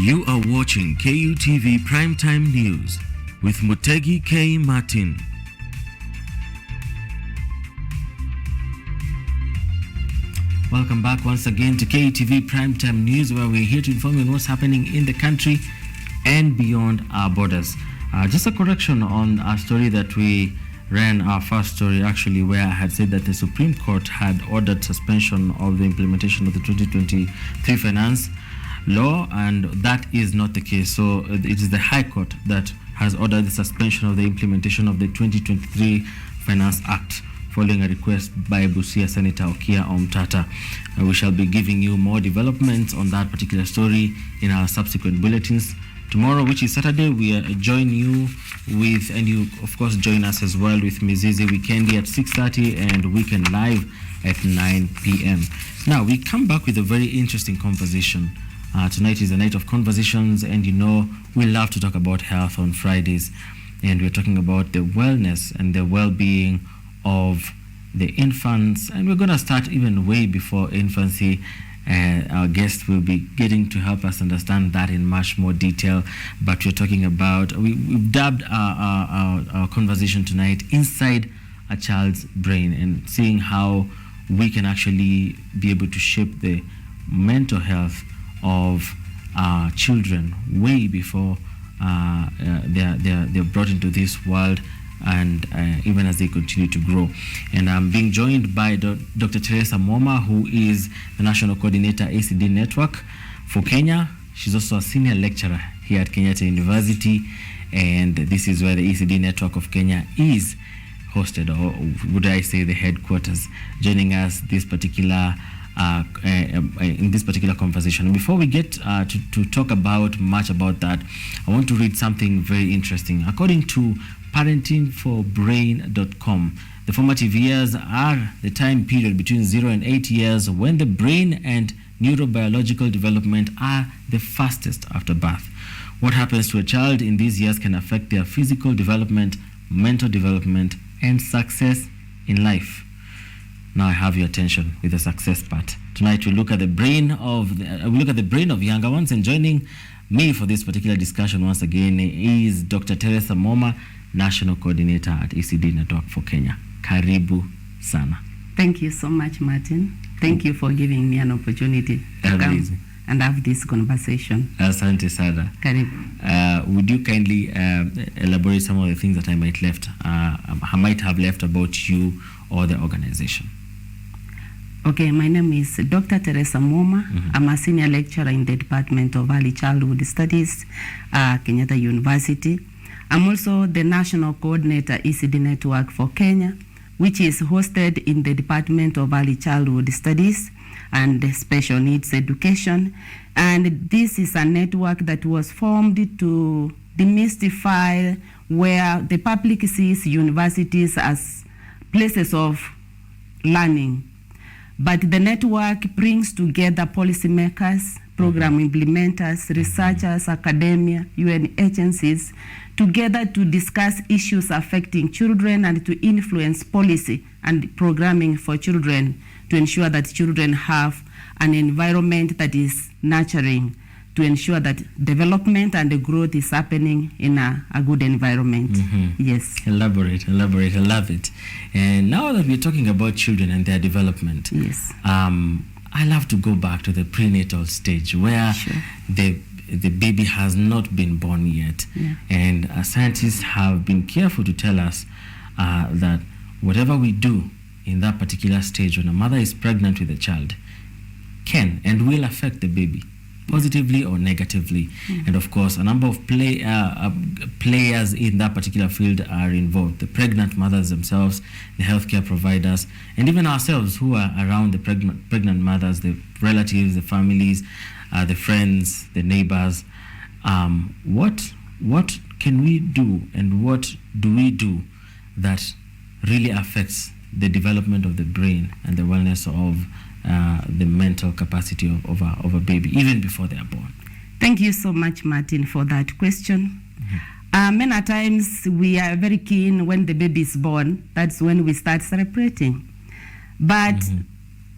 You are watching KUTV Primetime News with Mutegi K. Martin. Welcome back once again to KUTV Primetime News, where we're here to inform you on what's happening in the country and beyond our borders. Just a correction on our story that we ran, our first story actually, where I had said that the Supreme Court had ordered suspension of the implementation of the 2023 finance law, and that is not the case. So it is the High Court that has ordered the suspension of the implementation of the 2023 Finance Act, following a request by Busia Senator Okia Omtata. We shall be giving you more developments on that particular story in our subsequent bulletins. Tomorrow, which is Saturday, we join you with, and you of course join us as well with Mizizi Weekendi at 6:30 and Weekend Live at 9 p.m. Now, we come back with a very interesting conversation. Tonight is a night of conversations, and you know we love to talk about health on Fridays, and we're talking about the wellness and the well-being of the infants, and we're going to start even way before infancy. Our guest will be getting to help us understand that in much more detail, but we're talking about, we've dubbed our conversation tonight Inside a Child's Brain, and seeing how we can actually be able to shape the mental health of children way before they're brought into this world, and even as they continue to grow. And I'm being joined by Dr. Teresa Moma, who is the National Coordinator, ACD Network for Kenya. She's also a senior lecturer here at Kenyatta University, and this is where the ACD Network of Kenya is hosted, or would I say the headquarters, joining us this particular in this particular conversation. And before we get to talk about much about that, I want to read something very interesting. According to parentingforbrain.com, the formative years are the time period between 0 and 8 years when the brain and neurobiological development are the fastest after birth. What happens to a child in these years can affect their physical development, mental development, and success in life. Now I have your attention with the success part. Tonight we look at the brain of younger ones, and joining me for this particular discussion once again is Dr. Teresa Moma, National Coordinator at ACD Network for Kenya. Karibu sana. Thank you so much, Martin. Thank you for giving me an opportunity to come and have this conversation. Asante sana. Karibu. Would you kindly elaborate some of the things that I might have left about you or the organization? Okay, my name is Dr. Teresa Moma. I'm a senior lecturer in the Department of Early Childhood Studies, Kenyatta University. I'm also the National Coordinator, ECD Network for Kenya, which is hosted in the Department of Early Childhood Studies and Special Needs Education. And this is a network that was formed to demystify where the public sees universities as places of learning. But the network brings together policymakers, program implementers, researchers, academia, UN agencies, together to discuss issues affecting children and to influence policy and programming for children to ensure that children have an environment that is nurturing, to ensure that development and the growth is happening in a good environment. Yes. Elaborate. I love it. And now that we're talking about children and their development, yes, I love to go back to the prenatal stage where the baby has not been born yet. Yeah. And scientists have been careful to tell us that whatever we do in that particular stage when a mother is pregnant with a child can and will affect the baby, positively or negatively. And of course, a number of players in that particular field are involved. The pregnant mothers themselves, the healthcare providers, and even ourselves who are around the pregnant mothers, the relatives, the families, the friends, the neighbors. What can we do, and what do we do that really affects the development of the brain and the wellness of the mental capacity of a baby, even before they are born? Thank you so much, Martin, for that question. Many times we are very keen when the baby is born. That's when we start celebrating. But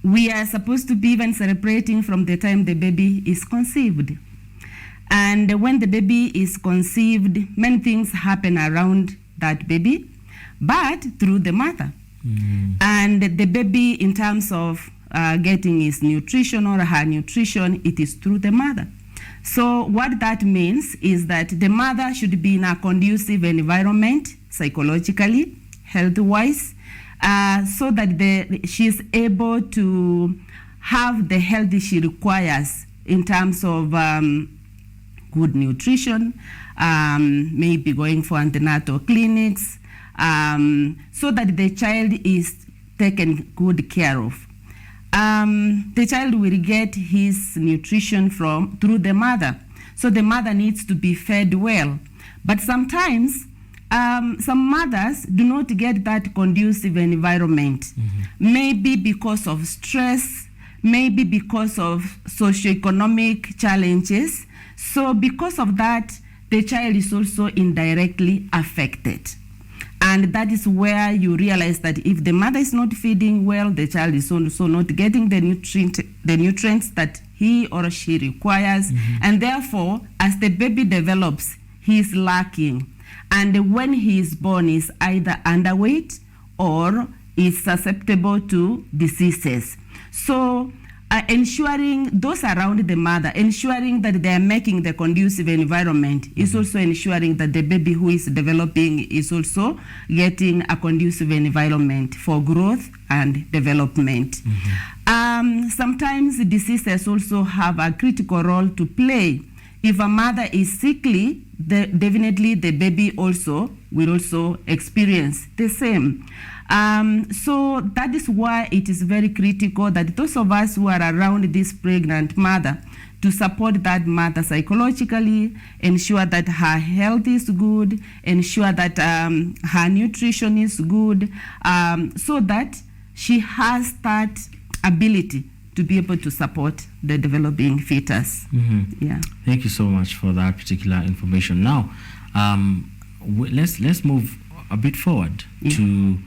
we are supposed to be even celebrating from the time the baby is conceived. And when the baby is conceived, many things happen around that baby, but through the mother. And the baby, in terms of getting his nutrition or her nutrition, it is through the mother. So what that means is that the mother should be in a conducive environment, psychologically, health-wise, so that she is able to have the health she requires in terms of good nutrition, maybe going for antenatal clinics, so that the child is taken good care of. The child will get his nutrition through the mother. So the mother needs to be fed well. But sometimes some mothers do not get that conducive environment, maybe because of stress, maybe because of socioeconomic challenges. So because of that, the child is also indirectly affected. And that is where you realize that if the mother is not feeding well, the child is also not getting the nutrients that he or she requires. And therefore, as the baby develops, he is lacking. And when he is born, he is either underweight or is susceptible to diseases. So ensuring those around the mother, ensuring that they are making the conducive environment is also ensuring that the baby who is developing is also getting a conducive environment for growth and development. Sometimes diseases also have a critical role to play. If a mother is sickly, definitely the baby also will also experience the same. So that is why it is very critical that those of us who are around this pregnant mother to support that mother psychologically, ensure that her health is good, ensure that her nutrition is good, so that she has that ability to be able to support the developing fetus. Yeah. Thank you so much for that particular information. Now, let's move a bit forward to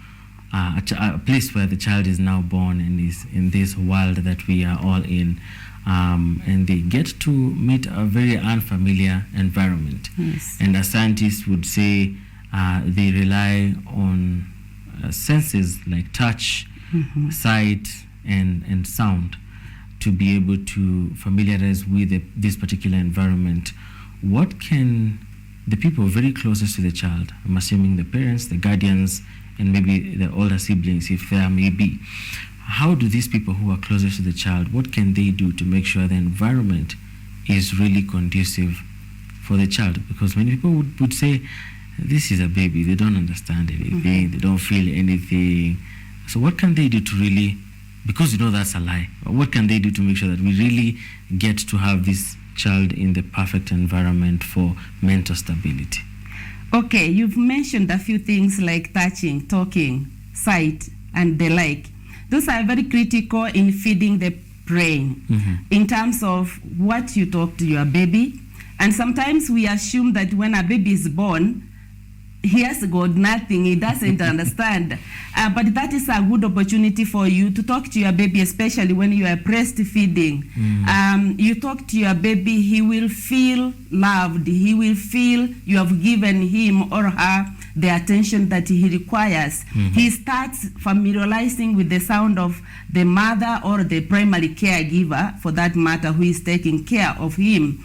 a place where the child is now born and is in this world that we are all in, and they get to meet a very unfamiliar environment. Yes. And as scientists would say, they rely on senses like touch, sight, and sound to be able to familiarize with this particular environment. What can the people very closest to the child, I'm assuming the parents, the guardians, and maybe the older siblings, if there may be, how do these people who are closest to the child, what can they do to make sure the environment is really conducive for the child? Because many people would say, this is a baby, they don't understand anything, they don't feel anything. So what can they do to really, because you know that's a lie, what can they do to make sure that we really get to have this child in the perfect environment for mental stability? Okay, you've mentioned a few things like touching, talking, sight, and the like. Those are very critical in feeding the brain in terms of what you talk to your baby. And sometimes we assume that when a baby is born, he has got nothing, he doesn't understand. But that is a good opportunity for you to talk to your baby, especially when you are breastfeeding. You talk to your baby, he will feel loved, he will feel you have given him or her the attention that he requires. He starts familiarizing with the sound of the mother or the primary caregiver, for that matter, who is taking care of him.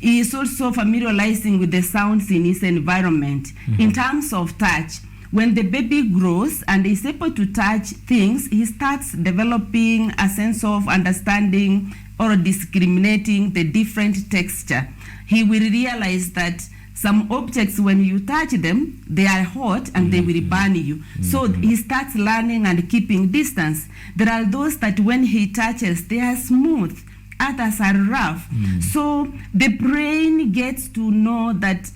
He is also familiarizing with the sounds in his environment. In terms of touch, when the baby grows and is able to touch things, he starts developing a sense of understanding or discriminating the different texture. He will realize that some objects, when you touch them, they are hot and they will burn you. So he starts learning and keeping distance. There are those that when he touches, they are smooth. Others are rough. So the brain gets to know that,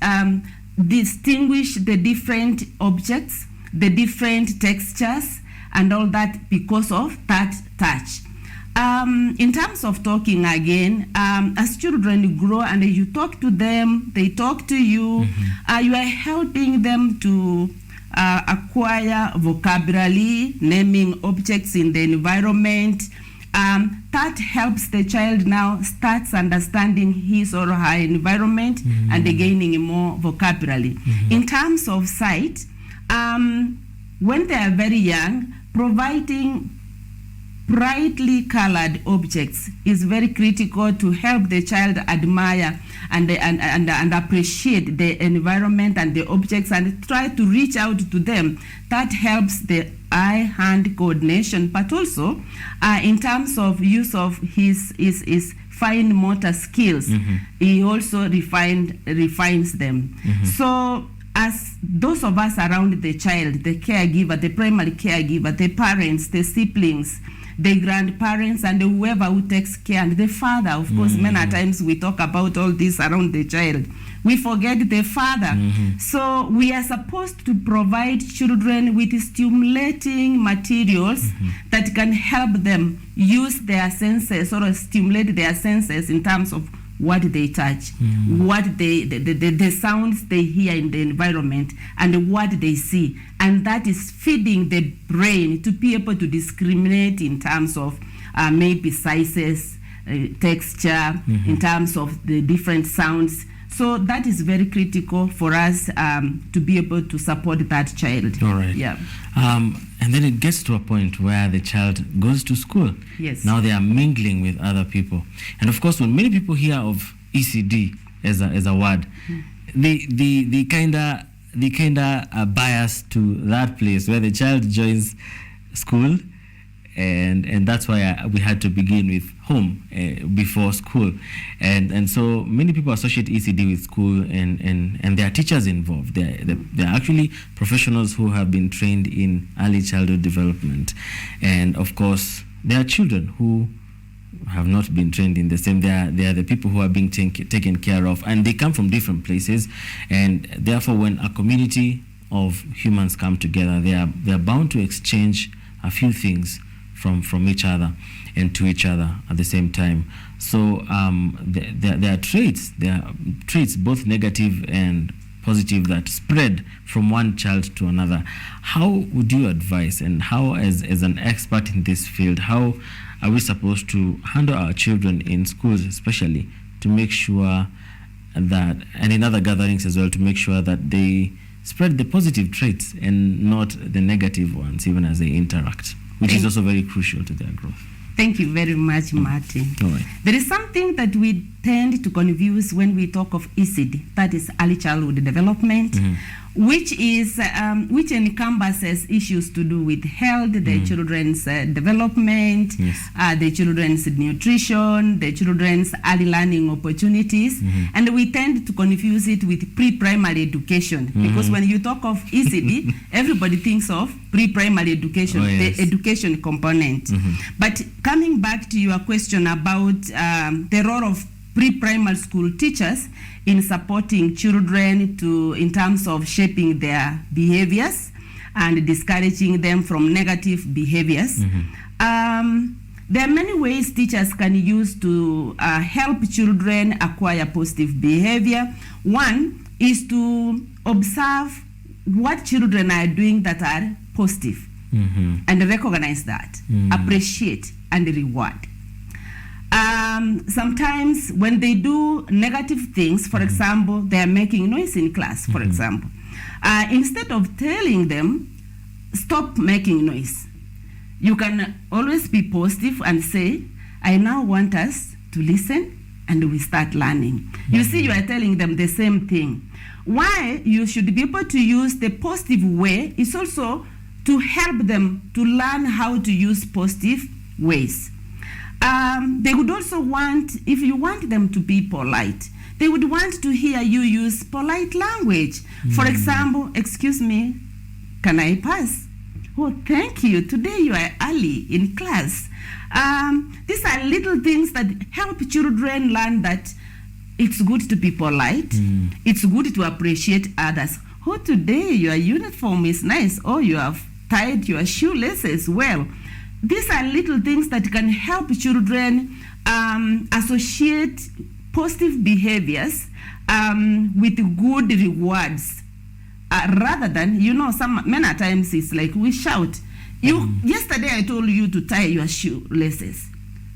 distinguish the different objects, the different textures, and all that because of that touch. In terms of talking again, as children grow and you talk to them, they talk to you, you are helping them to acquire vocabulary, naming objects in the environment, that helps the child now starts understanding his or her environment and gaining more vocabulary. In terms of sight, when they are very young, providing brightly colored objects is very critical to help the child admire and appreciate the environment and the objects and try to reach out to them. That helps the eye-hand coordination, but also in terms of use of his fine motor skills, he also refines them. So as those of us around the child, the caregiver, the primary caregiver, the parents, the siblings, the grandparents, and whoever who takes care, and the father, of course, many times we talk about all this around the child. We forget the father. So we are supposed to provide children with stimulating materials that can help them use their senses or stimulate their senses in terms of what they touch, what the sounds they hear in the environment, and what they see. And that is feeding the brain to be able to discriminate in terms of maybe sizes, texture, in terms of the different sounds. So that is very critical for us to be able to support that child. All right. Yeah. And then it gets to a point where the child goes to school. Yes. Now they are mingling with other people. And of course, when many people hear of ECD as a word, they kinda are biased to that place where the child joins school, and that's why we had to begin with home before school, and so many people associate ECD with school, and there are teachers involved. They're actually professionals who have been trained in early childhood development, and of course there are children who have not been trained in the same. They are the people who are being taken care of, and they come from different places, and therefore when a community of humans come together, they are bound to exchange a few things from each other and to each other at the same time. So there are traits both negative and positive that spread from one child to another. How would you advise, and how as an expert in this field, how are we supposed to handle our children in schools especially, to make sure that, and in other gatherings as well, to make sure that they spread the positive traits and not the negative ones even as they interact, which is also very crucial to their growth? Thank you very much, Martin. All right. There is something that we tend to confuse when we talk of ECD, that is early childhood development, which encompasses issues to do with health, the children's development, the children's nutrition, the children's early learning opportunities, and we tend to confuse it with pre-primary education, because when you talk of ECD, everybody thinks of pre-primary education, the education component. But coming back to your question about the role of pre-primary school teachers in supporting children in terms of shaping their behaviors and discouraging them from negative behaviors. There are many ways teachers can use to help children acquire positive behavior. One is to observe what children are doing that are positive and recognize that, appreciate and reward. Sometimes when they do negative things, for example, they are making noise in class, for example, instead of telling them, stop making noise, you can always be positive and say, I now want us to listen and we start learning. You see, you are telling them the same thing. Why you should be able to use the positive way is also to help them to learn how to use positive ways. They would also want, if you want them to be polite, they would want to hear you use polite language. For example, excuse me, can I pass? Oh, thank you. Today you are early in class. These are little things that help children learn that it's good to be polite. It's good to appreciate others. Oh, today your uniform is nice. Oh, you have tied your shoelaces well. These are little things that can help children associate positive behaviors with good rewards, rather than, many times it's like we shout. Yesterday I told you to tie your shoelaces.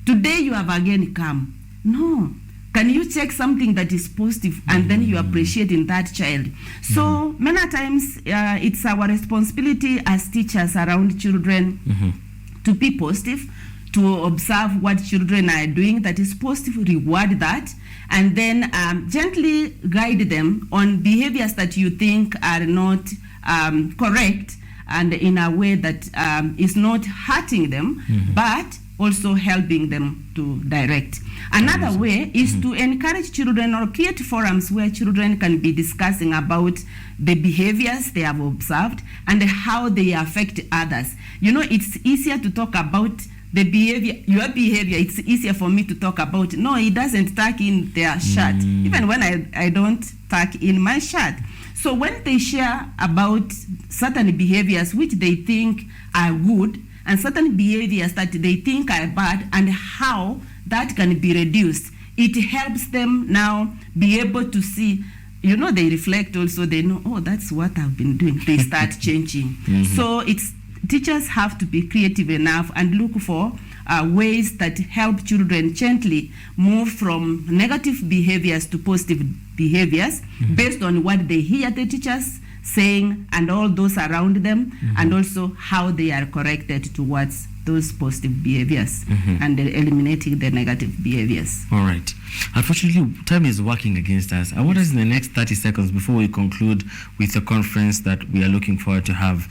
Today you have again come. No. Can you check something that is positive and then you appreciate in that child? So many times it's our responsibility as teachers around children to be positive, to observe what children are doing that is positive, reward that, and then gently guide them on behaviors that you think are not correct, and in a way that is not hurting them, but also helping them to direct. Another way is to encourage children or create forums where children can be discussing about the behaviors they have observed and how they affect others. You know, it's easier to talk about the behavior, your behavior, it's easier for me to talk about, no, it doesn't tuck in their shirt, even when I don't tuck in my shirt. So when they share about certain behaviors which they think are good, and certain behaviors that they think are bad, and how that can be reduced, it helps them now be able to see, you know, they reflect also, they know, oh, that's what I've been doing. They start changing. So teachers have to be creative enough and look for ways that help children gently move from negative behaviors to positive behaviors based on what they hear the teachers saying and all those around them, and also how they are corrected towards those positive behaviors and eliminating the negative behaviors. All right. Unfortunately, time is working against us. I want us in the next 30 seconds before we conclude with the conference that we are looking forward to have.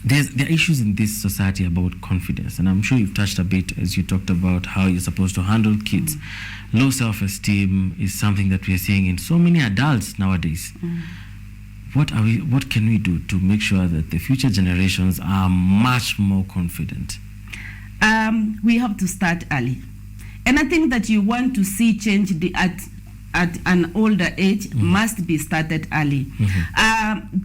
There are issues in this society about confidence, and I'm sure you've touched a bit as you talked about how you're supposed to handle kids. Low self-esteem is something that we are seeing in so many adults nowadays. What can we do to make sure that the future generations are much more confident? We have to start early. Anything that you want to see change at an older age must be started early.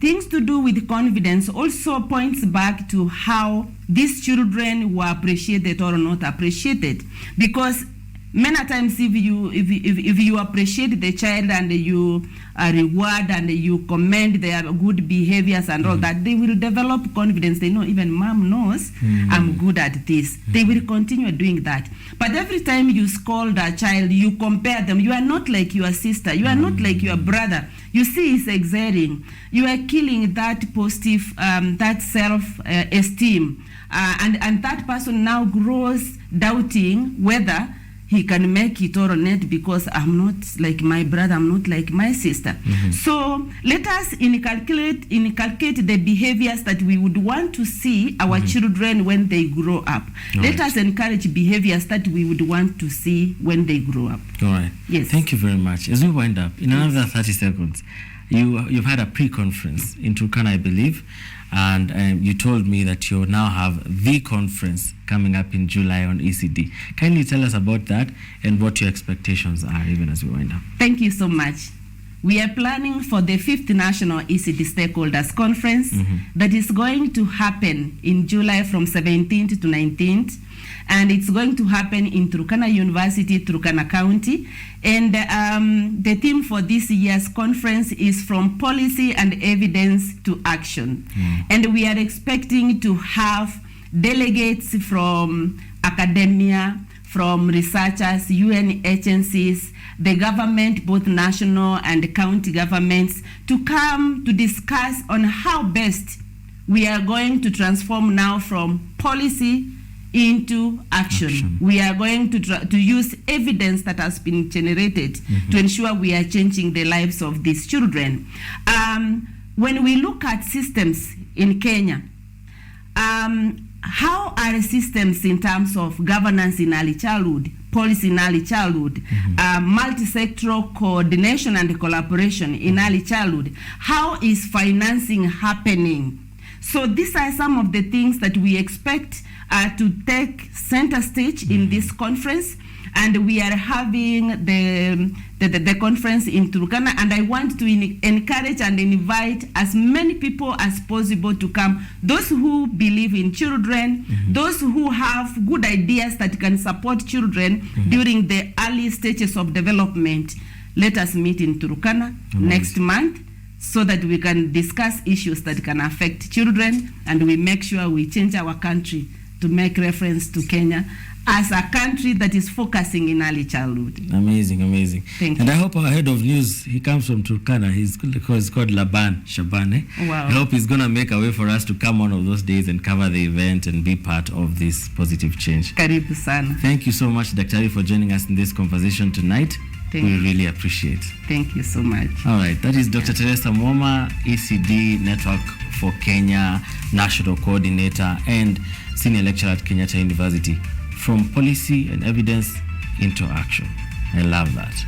Things to do with confidence also points back to how these children were appreciated or not appreciated, because many times if you appreciate the child and you reward and you commend their good behaviors and all that, they will develop confidence. They know even mom knows I'm good at this. They will continue doing that. But every time you scold a child, you compare them. You are not like your sister. You are not like your brother. You see, it's exerting. You are killing that positive, that self-esteem. And that person now grows doubting whether he can make it or not, because I'm not like my brother, I'm not like my sister. So let us inculcate the behaviors that we would want to see our children when they grow up. Let us encourage behaviors that we would want to see when they grow up. All right. Yes. Thank you very much. As we wind up, in another 30 seconds, you've had a pre-conference in Turkana, I believe, and you told me that you now have the conference coming up in July on ECD. Kindly tell us about that and what your expectations are, even as we wind up. Thank you so much. We are planning for the 5th National ECD Stakeholders Conference that is going to happen in July from 17th to 19th. And it's going to happen in Turkana University, Turkana County. And the theme for this year's conference is From Policy and Evidence to Action. And we are expecting to have delegates from academia, from researchers, UN agencies, the government, both national and county governments, to come to discuss on how best we are going to transform now from policy into action. We are going to use evidence that has been generated to ensure we are changing the lives of these children. When we look at systems in Kenya, how are systems in terms of governance in early childhood, policy in early childhood, multi-sectoral coordination and collaboration in early childhood? How is financing happening? So these are some of the things that we expect to take center stage in this conference. And we are having the conference in Turkana, and I want to encourage and invite as many people as possible to come. Those who believe in children, those who have good ideas that can support children during the early stages of development. Let us meet in Turkana next month, so that we can discuss issues that can affect children, and we make sure we change our country to make reference to Kenya as a country that is focusing in early childhood. Amazing, amazing. Thank and you. I hope our head of news, he comes from Turkana. He's called Laban Shaban. Eh? Wow. I hope he's going to make a way for us to come one of those days and cover the event and be part of this positive change. Karibu sana. Thank you so much, Daktari, for joining us in this conversation tonight. Thank we you. really appreciate. Thank you so much. All right, that is Dr. Teresa Moma, ECD Network for Kenya, National Coordinator and Senior Lecturer at Kenyatta University. From policy and evidence into action. I love that.